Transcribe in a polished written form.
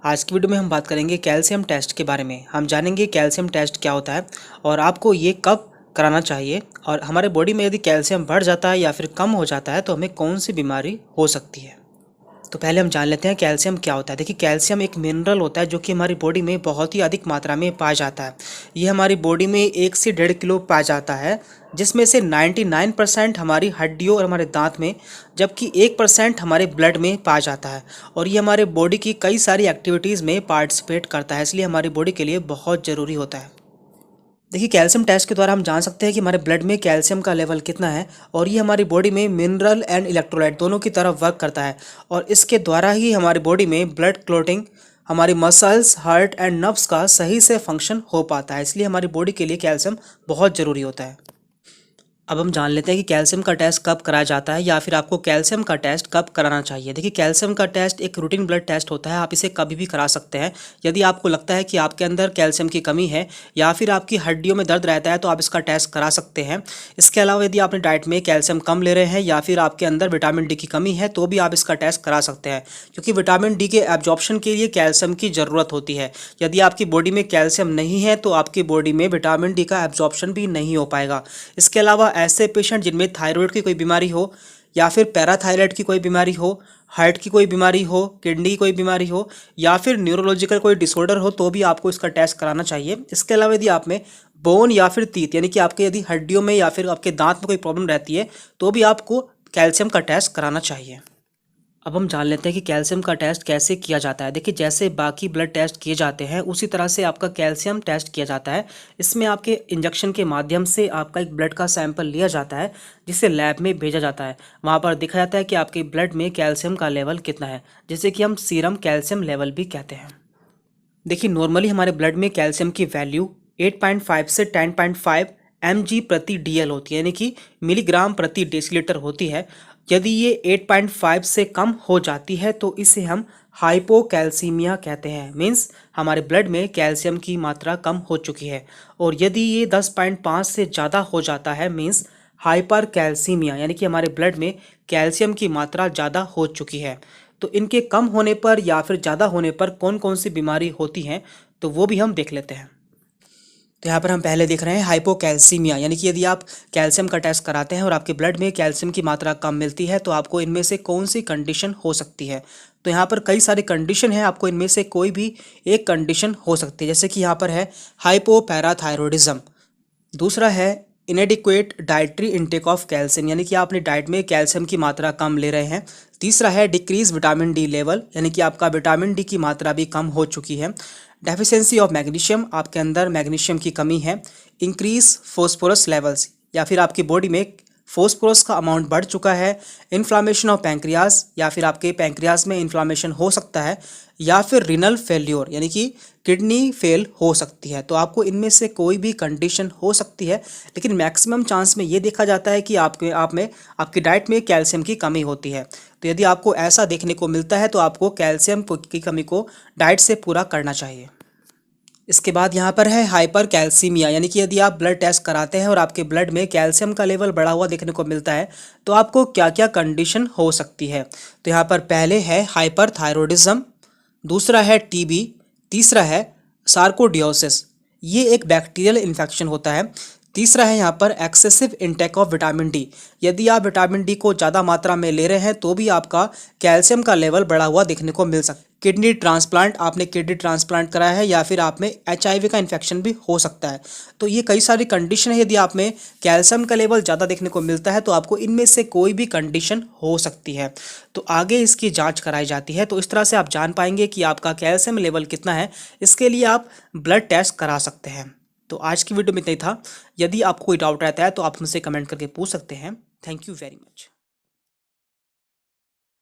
आज की वीडियो में हम बात करेंगे कैल्शियम टेस्ट के बारे में। हम जानेंगे कैल्शियम टेस्ट क्या होता है और आपको ये कब कराना चाहिए, और हमारे बॉडी में यदि कैल्शियम बढ़ जाता है या फिर कम हो जाता है तो हमें कौन सी बीमारी हो सकती है। तो पहले हम जान लेते हैं कैल्शियम क्या होता है। देखिए, कैल्शियम एक मिनरल होता है जो कि हमारी बॉडी में बहुत ही अधिक मात्रा में पाया जाता है। ये हमारी बॉडी में 1 से 1.5 किलो पाया जाता है, जिसमें से 99% हमारी हड्डियों और हमारे दांत में, जबकि 1% हमारे ब्लड में पाया जाता है। और ये हमारे बॉडी की कई सारी एक्टिविटीज़ में पार्टिसिपेट करता है, इसलिए हमारी बॉडी के लिए बहुत ज़रूरी होता है। देखिए, कैल्शियम टेस्ट के द्वारा हम जान सकते हैं कि हमारे ब्लड में कैल्शियम का लेवल कितना है, और ये हमारी बॉडी में मिनरल एंड इलेक्ट्रोलाइट दोनों की तरह वर्क करता है। और इसके द्वारा ही हमारी बॉडी में ब्लड क्लॉटिंग, हमारी मसल्स, हार्ट एंड नर्व्स का सही से फंक्शन हो पाता है। इसलिए हमारी बॉडी के लिए कैल्शियम बहुत ज़रूरी होता है। अब हम जान लेते हैं कि कैल्शियम का टेस्ट कब कराया जाता है या फिर आपको कैल्शियम का टेस्ट कब कराना चाहिए। देखिए, कैल्शियम का टेस्ट एक रूटीन ब्लड टेस्ट होता है, आप इसे कभी भी करा सकते हैं। यदि आपको लगता है कि आपके अंदर कैल्शियम की कमी है या फिर आपकी हड्डियों में दर्द रहता है तो आप इसका टेस्ट करा सकते हैं। इसके अलावा यदि आपने डाइट में कैल्शियम कम ले रहे हैं या फिर आपके अंदर विटामिन डी की कमी है तो भी आप इसका टेस्ट करा सकते हैं, क्योंकि विटामिन डी के एब्जॉर्प्शन के लिए कैल्शियम की ज़रूरत होती है। यदि आपकी बॉडी में कैल्शियम नहीं है तो आपकी बॉडी में विटामिन डी का एब्जॉर्प्शन भी नहीं हो पाएगा। इसके अलावा ऐसे पेशेंट जिनमें थायराइड की कोई बीमारी हो या फिर पैराथायराइड की कोई बीमारी हो, हार्ट की कोई बीमारी हो, किडनी की कोई बीमारी हो या फिर न्यूरोलॉजिकल कोई डिसऑर्डर हो तो भी आपको इसका टेस्ट कराना चाहिए। इसके अलावा यदि आप में बोन या फिर टीथ यानी कि आपके यदि हड्डियों में या फिर आपके दांत में कोई प्रॉब्लम रहती है तो भी आपको कैल्शियम का टेस्ट कराना चाहिए। अब हम जान लेते हैं कि कैल्शियम का टेस्ट कैसे किया जाता है। देखिए, जैसे बाकी ब्लड टेस्ट किए जाते हैं उसी तरह से आपका कैल्शियम टेस्ट किया जाता है। इसमें आपके इंजेक्शन के माध्यम से आपका एक ब्लड का सैंपल लिया जाता है, जिसे लैब में भेजा जाता है। वहाँ पर देखा जाता है कि आपके ब्लड में कैल्शियम का लेवल कितना है, जिसे कि हम सीरम कैल्शियम लेवल भी कहते हैं। देखिए, नॉर्मली हमारे ब्लड में कैल्शियम की वैल्यू 8.5 से 10.5 mg प्रति DL होती है, यानी कि मिलीग्राम प्रति डेसीलीटर होती है। यदि ये 8.5 से कम हो जाती है तो इसे हम हाइपोकैल्सीमिया कहते हैं, मीन्स हमारे ब्लड में कैल्शियम की मात्रा कम हो चुकी है। और यदि ये 10.5 से ज़्यादा हो जाता है मीन्स हाइपर कैल्सीमिया, यानी कि हमारे ब्लड में कैल्शियम की मात्रा ज़्यादा हो चुकी है। तो इनके कम होने पर या फिर ज़्यादा होने पर कौन कौन सी बीमारी होती हैं तो वो भी हम देख लेते हैं। तो यहाँ पर हम पहले देख रहे हैं हाइपोकैल्सीमिया, यानी कि यदि आप कैल्शियम का टेस्ट कराते हैं और आपके ब्लड में कैल्शियम की मात्रा कम मिलती है तो आपको इनमें से कौन सी कंडीशन हो सकती है। तो यहाँ पर कई सारी कंडीशन है, आपको इनमें से कोई भी एक कंडीशन हो सकती है। जैसे कि यहाँ पर है हाइपोपैराथायरॉयडिज्म, दूसरा है इनएडिक्वेट डाइटरी इंटेक ऑफ कैल्शियम, यानी कि आप अपनी डाइट में कैल्शियम की मात्रा कम ले रहे हैं। तीसरा है डिक्रीज विटामिन डी लेवल, यानी कि आपका विटामिन डी की मात्रा भी कम हो चुकी है। डेफिशिएंसी ऑफ मैग्नीशियम, आपके अंदर मैग्नीशियम की कमी है। इंक्रीज फॉस्फोरस लेवल्स, या फिर आपकी बॉडी में फॉस्फोरस का अमाउंट बढ़ चुका है। इन्फ्लामेशन ऑफ पैंक्रियाज, या फिर आपके पैंक्रियाज में इन्फ्लामेशन हो सकता है। या फिर रिनल फेल्योर, यानी कि किडनी फेल हो सकती है। तो आपको इनमें से कोई भी कंडीशन हो सकती है, लेकिन मैक्सिमम चांस में ये देखा जाता है कि आपकी डाइट में कैल्शियम की कमी होती है। तो यदि आपको ऐसा देखने को मिलता है तो आपको कैल्शियम की कमी को डाइट से पूरा करना चाहिए। इसके बाद यहाँ पर है हाइपर कैल्सीमिया, यानी कि यदि आप ब्लड टेस्ट कराते हैं और आपके ब्लड में कैल्शियम का लेवल बढ़ा हुआ देखने को मिलता है तो आपको क्या क्या कंडीशन हो सकती है। तो यहाँ पर पहले है हाइपरथायरॉयडिज्म, दूसरा है टीबी, तीसरा है सार्कोडियोसिस, ये एक बैक्टीरियल इन्फेक्शन होता है। तीसरा है यहाँ पर excessive intake of vitamin D, यदि आप विटामिन डी को ज़्यादा मात्रा में ले रहे हैं तो भी आपका कैल्शियम का लेवल बढ़ा हुआ देखने को मिल सकता है। किडनी ट्रांसप्लांट, आपने किडनी ट्रांसप्लांट कराया है, या फिर आप में HIV का इन्फेक्शन भी हो सकता है। तो ये कई सारी कंडीशन है, यदि आप में कैल्शियम का लेवल ज़्यादा देखने को मिलता है तो आपको इनमें से कोई भी कंडीशन हो सकती है। तो आगे इसकी जांच कराई जाती है, तो इस तरह से आप जान पाएंगे कि आपका कैल्शियम लेवल कितना है। इसके लिए आप ब्लड टेस्ट करा सकते हैं। तो आज की वीडियो में इतना ही था। यदि आपको कोई डाउट रहता है तो आप मुझसे कमेंट करके पूछ सकते हैं। Thank you very much.